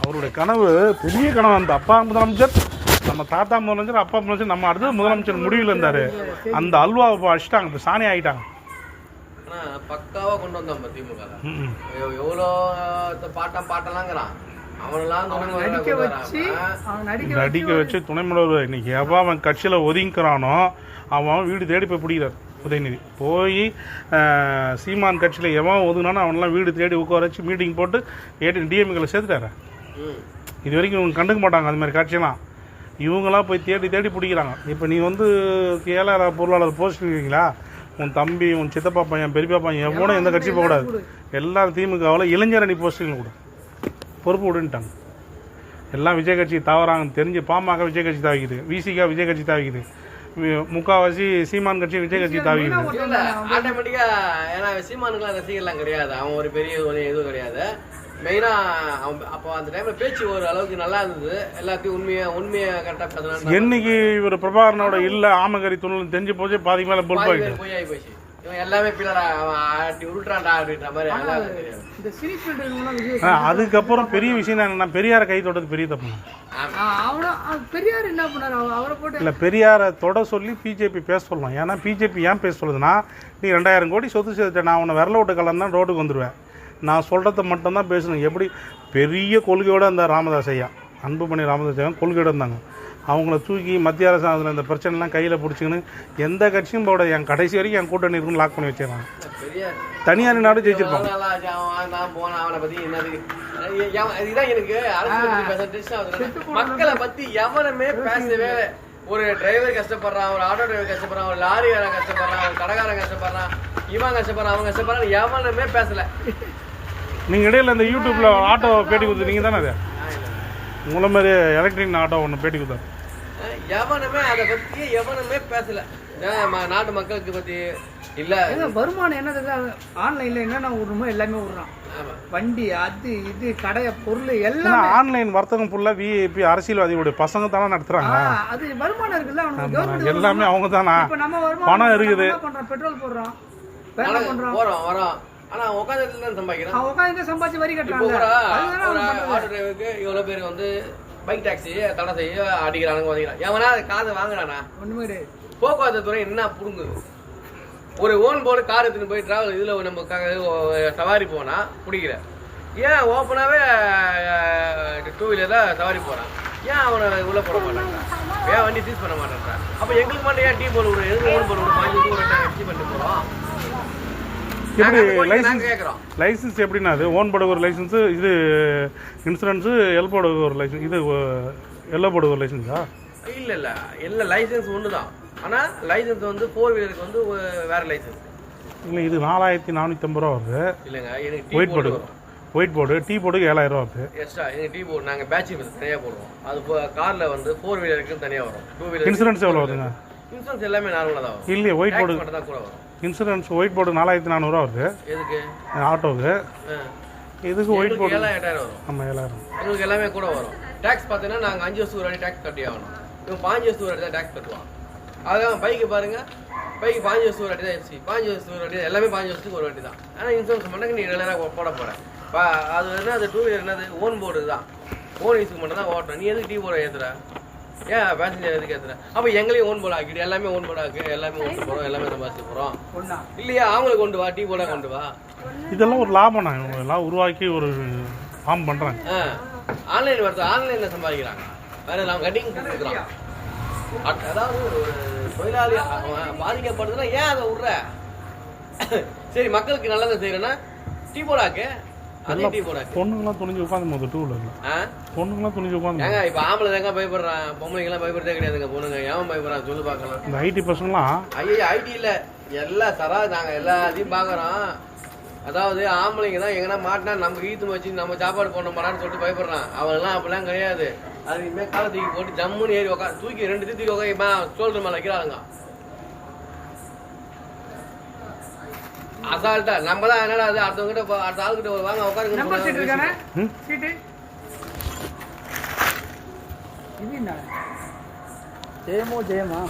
அவருடைய கனவு பெரிய கனவு. அந்த அப்பா முதலமைச்சர், நம்ம தாத்தா முதலமைச்சர், அப்பா முதலமைச்சர், நம்ம அடுத்த முதலமைச்சர் முடிவில் இருந்தார். அந்த அல்வாவை அடிச்சிட்டாங்க, இப்போ சாணி ஆகிட்டாங்க. பக்காவா கொண்டு வந்தான் திமுக. எவ்வளோ பாட்டெல்லாங்கிறான் நடிக்க வச்சு துணை முதல்வர். இன்னைக்கு எவன் அவன் கட்சியில் ஒதுங்கிக்கிறானோ அவன் வீடு தேடி போய் பிடிக்கிறார் உதயநிதி. போய் சீமான் கட்சியில் எவன் ஒதுங்கினானோ அவனெல்லாம் வீடு தேடி உட்கார வச்சு மீட்டிங் போட்டு டிஎம்கேல சேர்த்துட்டாரு. இது வரைக்கும் இவங்க கண்டுக்க மாட்டாங்க அது மாதிரி கட்சியெல்லாம். இவங்களாம் போய் தேடி தேடி பிடிக்கிறாங்க. இப்போ நீ வந்து ஏழாயிரம் பொருளாளர் போஸ்ட் இருக்கீங்களா, உன் தம்பி, உன் சித்தப்பா பையன், பெரியப்பா பையன் எவ்வளோ எந்த கட்சி போகக்கூடாது. எல்லாரும் திமுகவில் இளைஞரணி போஸ்டிங் கூட பொறுப்பு விடுன்ட்டாங்க. எல்லாம் விஜய் கட்சி தாவறாங்கன்னு தெரிஞ்சு பாமக விஜய் கட்சி தாவிக்குது, விசிகா விஜய் கட்சி தாவிக்குது, முக்காவாசி சீமான் கட்சி விஜய் கட்சி தாவிக்குது. ஆட்டோமேட்டிக்கா ஏன்னா சீமானுக்குலாம் ரசிகர்லாம் கிடையாது, அவன் ஒரு பெரிய எதுவும் கிடையாது. மெயினா அப்போ அந்த டைம்ல பேச்சு ஒரு அளவுக்கு நல்லா இருந்தது, எல்லாத்தையும் உண்மையா கரெக்டா பேசலாம். என்னைக்கு இவர் பிரபாகரனோட இல்ல ஆமகரி துணல் தெரிஞ்சு போச்சு, பாதிக்கு மேல பொல் போய் போச்சு. எல்லாமே பிள்ளடா உருட்டுறான்டா அப்படின்ற மாதிரி. அதுக்கப்புறம் பெரிய விஷயம் என்னன்னா, பெரியார கை தொட்டது பெரிய தப்பு. பெரியார் என்ன பண்ணாரு, அவரை போட்டு இல்ல பெரியார தொட சொல்லி பிஜேபி பேச சொல்லலாம். ஏன்னா பிஜேபி ஏன் பேச சொல்லுதுன்னா, நீ 2000 கோடி சொத்து சேர்த்துட்ட, நான் உன்னை விரல விட்டு கலந்து தான் ரோட்டுக்கு வந்துடுவேன், நான் சொல்கிறத மட்டும்தான் பேசணும். எப்படி பெரிய கொள்கையோடு அந்த ராமதாஸ் ஐயா, அன்புமணி ராமதாஸ் ஐயா கொள்கையோடு இருந்தாங்க. அவங்கள தூக்கி மத்திய அரசாங்கத்தில் இந்த பிரச்சனைலாம் கையில் பிடிச்சிக்கின்னு எந்த கட்சியும் போட என் கடைசி வரைக்கும் என் கூட்டணி இருக்குன்னு லாக் பண்ணி வச்சிடறாங்க. தனியார் நாடு ஜெயிச்சிருப்பாங்க. மக்களை பற்றி எவனுமே பேசவே. ஒரு டிரைவர் கஷ்டப்படுறான், ஒரு ஆட்டோ டிரைவர் கஷ்டப்படுறான், ஒரு லாரிக்காரன் கஷ்டப்படுறான், ஒரு கடைக்காரன் கஷ்டப்படுறான், இவன் கஷ்டப்படுறான், அவங்க கஷ்டப்படுறான், எவனுமே பேசல. நீங்கள் இடையில இந்த யூடியூப்ல ஆட்டோ பேட்டி கொடுத்துருக்கீங்க தானே, அது உங்களை மாதிரி எலக்ட்ரிக் ஆட்டோ ஒன்று பேட்டி கொடுத்தாரு. எவனுமே அதை பற்றி எவனுமே பேசல. நாட்டு மக்களுக்கு பற்றி இல்ல. வருமானம் என்ன ஆன்லைன்ல என்னென்ன விடுறோமோ எல்லாமே விடுறான். வண்டி அது இது கடை பொருள் எல்லாம் ஆன்லைன் வர்த்தகம் ஃபுல்லா விஐபி அரசியல்வாதிகளுடைய பசங்க தானே நடத்துறாங்க. அது வருமானம் இருக்குல்ல அவனுக்கு, எல்லாமே அவங்க தானா. பணம் இருக்குது, பெட்ரோல் போடுறான், வரோம். ஆனா உட்காந்து சம்பாதிக்கிறான், உட்காந்து சம்பாதிச்சு வரி கட்டுறாங்க. ஆட்டோ டிரைவருக்கு இவ்வளவு பேர் வந்து பைக் டாக்ஸி தடை செய்ய அடிக்கிறாங்க. எவனா காசு வாங்குறானா? ஒண்ணுமே கிடையாது. போக்குவரத்து துறை என்ன புடுங்குது? ஒரு ஓன் போர்டு கார் எடுத்துன்னு போய் டிராவல் இதில் நம்ம சவாரி போனால் பிடிக்கிற, ஏன் ஓப்பனாகவே 2 வீலரில் சவாரி போகிறான், ஏன் அவனை உள்ளே போட மாட்டாங்க, ஏன் வண்டி சீஸ் பண்ண மாட்டேன்றான்? அப்போ எங்களுக்கு மட்டும் ஏன் டீ போல் விடுறோம், எதுக்கு ஓன் போர்டு விட 5 எக்ஸி பண்ணிட்டு போகிறோம்? லைசன்ஸ் எப்படின்னா, அது ஓன் போர்டு ஒரு லைசன்ஸு, இது இன்சூரன்ஸு, எல் போர்டு ஒரு லைசன்ஸ், இது எல்லோ போர்டு ஒரு லைசன்ஸா? இல்லை எல்லா லைசன்ஸ் ஒன்று தான். ஆனால் லைசன்ஸ் வந்து 4 வீலருக்கு வந்து வேறு லைசன்ஸ் இல்லை. இது 4450 ரூபா வருது. இல்லைங்க, எனக்கு ஒயிட் போர்டு டீ போர்டுக்கு 7000 ரூபா வருது எக்ஸ்ட்ரா. எங்கள் டீ போர்டு நாங்கள் பேட்ச் தனியாக போடுவோம். அது காரில் வந்து 4 வீலருக்கு தனியாக வரும். 2 வீலர் இன்சூரன்ஸ் எவ்வளோ வருதுங்க? இன்சூரன்ஸ் எல்லாமே நார்மலாக தான் வரும். இல்லையே, ஒயிட் போர்டு மட்டும் தான் கூட வரும். இன்சூரன்ஸ் ஒயிட் போர்டு 4400 ரூபா வருது. எதுக்கு? ஆட்டோவுக்கு. இதுக்கு ஒயிட் போர்டு 7000 வரும். ஆமாம், 7000. எங்களுக்கு எல்லாமே கூட வரும். டேக்ஸ் பார்த்தீங்கன்னா நாங்கள் 5 வருஷத்துக்கு ஒரு வாட்டி டேக்ஸ் கட்டி ஆகணும். இவன் 5 வருஷத்துக்கு ஒரு வாட்டி தான் டேக்ஸ் கட்டுவான். அதுதான் பைக்கு பாருங்க, பைக்கு 5 வருஷத்துக்கு ஒரு வாட்டி தான் எஃப்சி, 5 வருஷத்துக்கு ஒரு வாட்டி, எல்லாமே 5 வருஷத்துக்கு ஒரு வாட்டி தான். ஆனால் இன்சூரன்ஸ் பண்ணாங்க நீ ரெகுலராக போட போகிறேன். அது என்ன, அது 2 வீலர் என்னது ஓன் போர்டு தான், ஓன் யூஸுக்கு மட்டும் தான் ஓட்டணும். நீ எதுக்கு டீ போர்டை ஏற்றுற, ஏன் பேசஞ்சர் எதுக்கு ஏற்றுற? அப்போ எங்களையும் ஓன் போர்டு ஆக்கிட்டு எல்லாமே ஓன் போர்டு ஆக்கு, எல்லாமே ஓட்டு போகிறோம், எல்லாமே சம்பாதிச்சு போகிறோம் இல்லையா? அவங்களை கொண்டு வா, டீ போர்டா கொண்டு வா. இதெல்லாம் ஒரு லாபம் தான், இவங்க எல்லாம் உருவாக்கி ஒரு ஃபார்ம் பண்ணுறாங்க. ஆன்லைன் வருது, ஆன்லைனில் சம்பாதிக்கிறாங்க. வேறு அவங்க கட்டிங் கொடுக்குறாங்க. அதாவது ஒரு தொழிலாளி பாதிக்கப்படுதுன்னா ஏன் அதை விட்ற? சரி, மக்களுக்கு நல்லதை செய்யறேன்னா டீ போடாக்கு, அதே டீ போடாக்கு. பொண்ணுங்களாம் துணிஞ்சு உட்காந்து போது 2 வீலர்ல பொண்ணுங்களாம் துணிஞ்சு உட்காந்து. ஏங்க இப்போ ஆம்பளை தாங்க பயப்படுறான், பொம்பளைங்கெல்லாம் பயப்படுறதே கிடையாதுங்க. பொண்ணுங்க ஏன் பயப்படுறான் சொல்லு பார்க்கலாம். இந்த ஐடி பசங்களாம், ஐயோ ஐடி இல்லை எல்லாம் தரா, நாங்கள் எல்லாத்தையும் பார்க்குறோம். அதாவது ஆம்பளைங்க தான் எங்கன்னா மாட்டினா நம்ம ஈத்து வச்சு நம்ம சாப்பாடு போட மாட்டான்னு சொல்லிட்டு பயப்படுறான். அவெல்லாம் அப்படிலாம் கிடையாது. அது இனிமேல் காலை தூக்கி போட்டு ஜம்முன்னு ஏறி தூக்கி 2 தூக்கி உட்காந்து சோல்டர் மேலே வைக்கிறாங்க. அசால்ட்டா நம்ம தான் என்னடா அது அடுத்தவங்கிட்ட அடுத்த ஆளுகிட்ட வாங்க உட்காருங்க. ஜெயமோ ஜெயமா